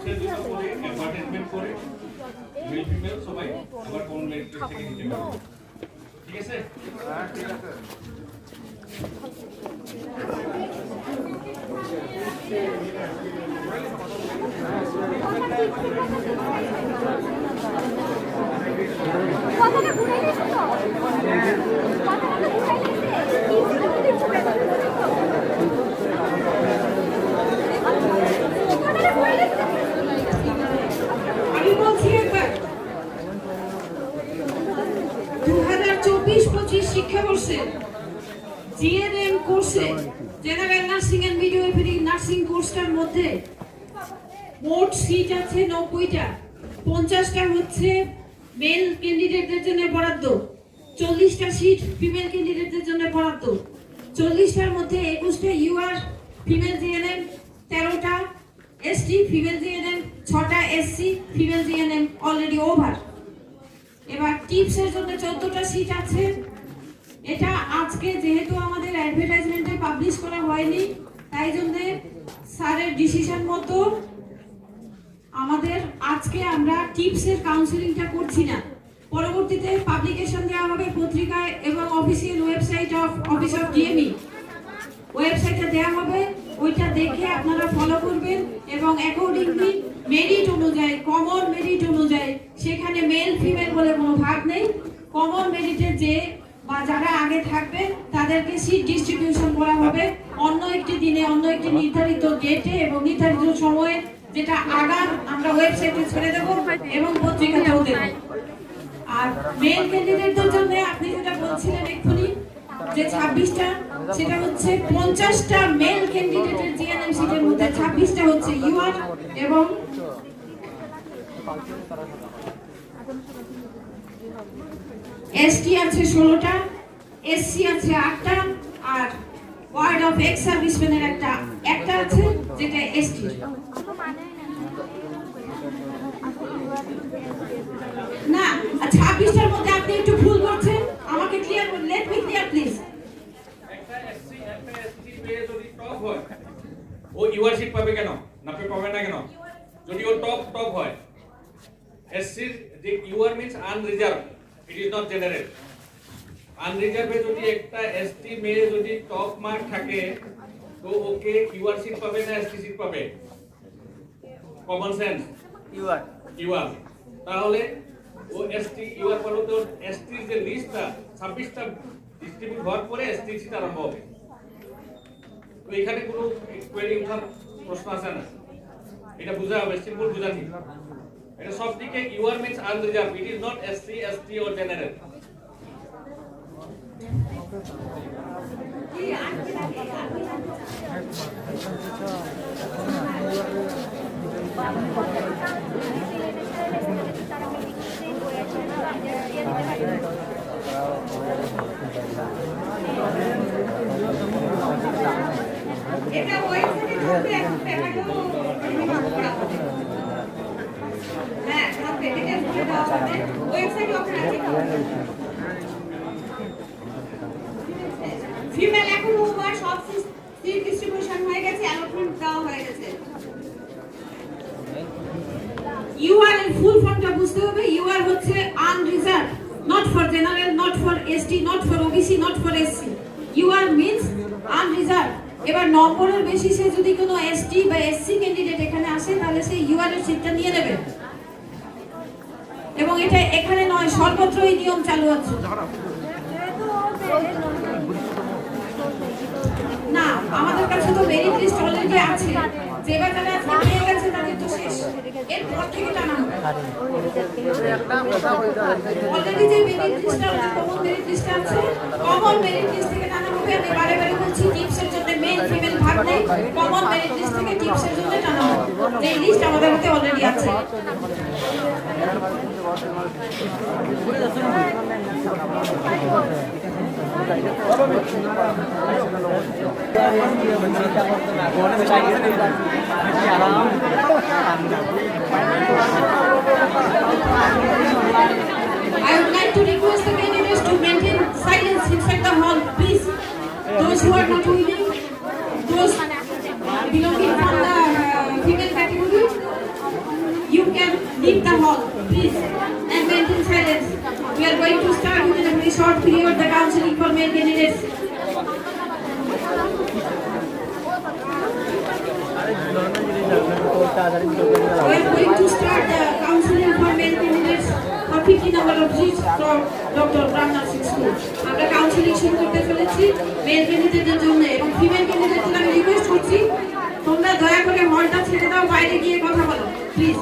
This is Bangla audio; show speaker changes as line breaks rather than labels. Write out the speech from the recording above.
টিপসের জন্য করে অ্যাডভার্টাইজমেন্ট করে মেল ফিমেল সবাই আবার কমন মেরিট লিস্ট থেকে নিতে পারবে। ঠিক আছে? হ্যাঁ ঠিক আছে।
কথাটা ঘুরে গেছে তো কথাটা ঘুরে গেছে
আমি বলছি একবার 2024-25 শিক্ষাবর্ষে জিএনএম কোর্সে general nursing and midwifery nursing কোর্সটার মধ্যে মোট সিট আছে 90টা। 50টা হচ্ছে মেল ক্যান্ডিডেটদের জন্য বরাদ্দ, 40টা সিট ফিমেল ক্যান্ডিডেটদের জন্য বরাদ্দ। 40টার মধ্যে 21টা ইউআর ফিমেল জিএনএম, 13টা এসটি ফিমেল জিএনএম, 6টা SC female GNM already over. এবার টিপসের জন্য 14টা সিট আছে। এটা আজকে যেহেতু আমাদের অ্যাডভার্টাইজমেন্টে পাবলিশ করা হয়নি, তাই জন্য স্যারের ডিসিশন মতো আমাদের আজকে আমরা টিপসের কাউন্সিলিংটা করছি না। পরবর্তীতে পাবলিকেশন দেওয়া হবে পত্রিকায় এবং official website of office of DME ওয়েবসাইটে দেওয়া হবে। ওইটা দেখে আপনারা ফলো করবেন এবং অ্যাকর্ডিংলি মেরিট অনুযায়ী, কমন মেরিট অনুযায়ী, সেখানে মেল ফিমেল বলে কোনো ভাগ নেই। কমন মেরিটে যে বা যারা আগে থাকবে তাদেরকে সিট ডিস্ট্রিবিউশন করা হবে অন্য একটি দিনে, অন্য একটি নির্ধারিত ডেটে এবং নির্ধারিত সময়ে, যেটা আগাম আমরা ওয়েবসাইটে ছেড়ে দেব এবং পত্রিকাতেও দেব। আর মেল ক্যান্ডিডেটদের জন্য আপনি যেটা বলছিলেন এক্ষুনি যে 26টা, সেটা হচ্ছে 50টা মেল ক্যান্ডিডেটের জিএনএম সিটের মধ্যে 26টা হচ্ছে ইউআর এবং এসটি আছে 16টা, এসসি আছে 8টা, আর ওয়ার্ড অফ এক্স সার্ভিসম্যানের একটা আছে যেটা এসটি। না 26টার মধ্যে আপনি একটু ভুল করছেন, আমাকে ক্লিয়ার করুন। Let me clear please.
একটা এসসি একটা এসটি পেয়ে যদি টপ হয় ও ইউআর সিট পাবে কেন? না পাবে না কেন? যদি ও টপ হয়, এসসি যে UR means unreserved, it is not general. আনরিজার্ভে যদি একটা এসটি মেয়ে যদি টপ মার্ক থাকে তো ওকে ইউআর সিট পাবে না এসটি সিট পাবে? Common sense UR. তাহলে ও এসটি ইউআর বলো তো এসটি যে লিস্টটা 26টা ডিস্ট্রিবিউট হওয়ার পরে এসটি সিট আরম্ভ হবে। তো এখানে কোনো কোয়েরি উঠার প্রশ্ন আছে না, এটা বোঝা হবে, সিম্পল বোঝাচ্ছি। এটা সব দিকে UR means unreserved, it is not SC ST or general.
এটা ওয়েবসাইটে থাকবে, এখন পেপারটাও হ্যাঁ থাকবে, এটা বলে দেওয়া হবে ওয়েবসাইটে ওখানে আছে। ফিমেল এখন ওভার সব সিট ডিস্ট্রিবিউশন হয়ে গেছে, অ্যালটমেন্ট দেওয়া হয়ে গেছে। ইউআর এর ফুল ফর্মটা বুঝতে হবে। ইউআর হচ্ছে unreserved, not for general, not for ST, not for OBC, not for SC. UR means unreserved. এবার নম্বরের বেসিসে যদি কোনো এসটি বা এসসি ক্যান্ডিডেট এখানে আসে তাহলে সেই ইউআর এর সিটটা নিয়ে নেবে এবং এটা এখানে নয়, সর্বত্র এই নিয়ম চালু আছে। না আমাদের কাছে তো মেরিট লিস্ট অলরেডি আছে, যেবার যারা আজকে পেয়ে গেছে তাদের তো শেষ, এরপর থেকে টানা হবে। অলরেডি যে মেরিট লিস্টটা আছে, কমন মেরিট লিস্ট আছে, কমন মেরিট লিস্ট থেকে টানা হবে। আমি বারে বারে বলছি টিপসের জন্য মেল ফিমেল ভাগ নেই, কমন মেরিট লিস্ট থেকে টিপসের জন্য টানা হবে। এই লিস্ট আমাদের হাতে অলরেডি আছে। I would like to request the candidates to maintain silence inside the hall, please. Those who are not willing, those belonging from the female category, you can leave the hall, please, and maintain silence. We are going to start within a very short period the counseling for male candidates. We are going to start the counseling for male candidates for 50 number of seats from Dr. Ram Nursing School. আমরা কাউন্সিলিং শুরু করতে চলেছি মেল ক্যান্ডিডেটদের জন্য এবং ফিমেল ক্যান্ডিডেটদের আমি রিকোয়েস্ট করছি তোমরা দয়া করে হলটা ছেড়ে দাও বাইরে গিয়ে কথা বলো প্লিজ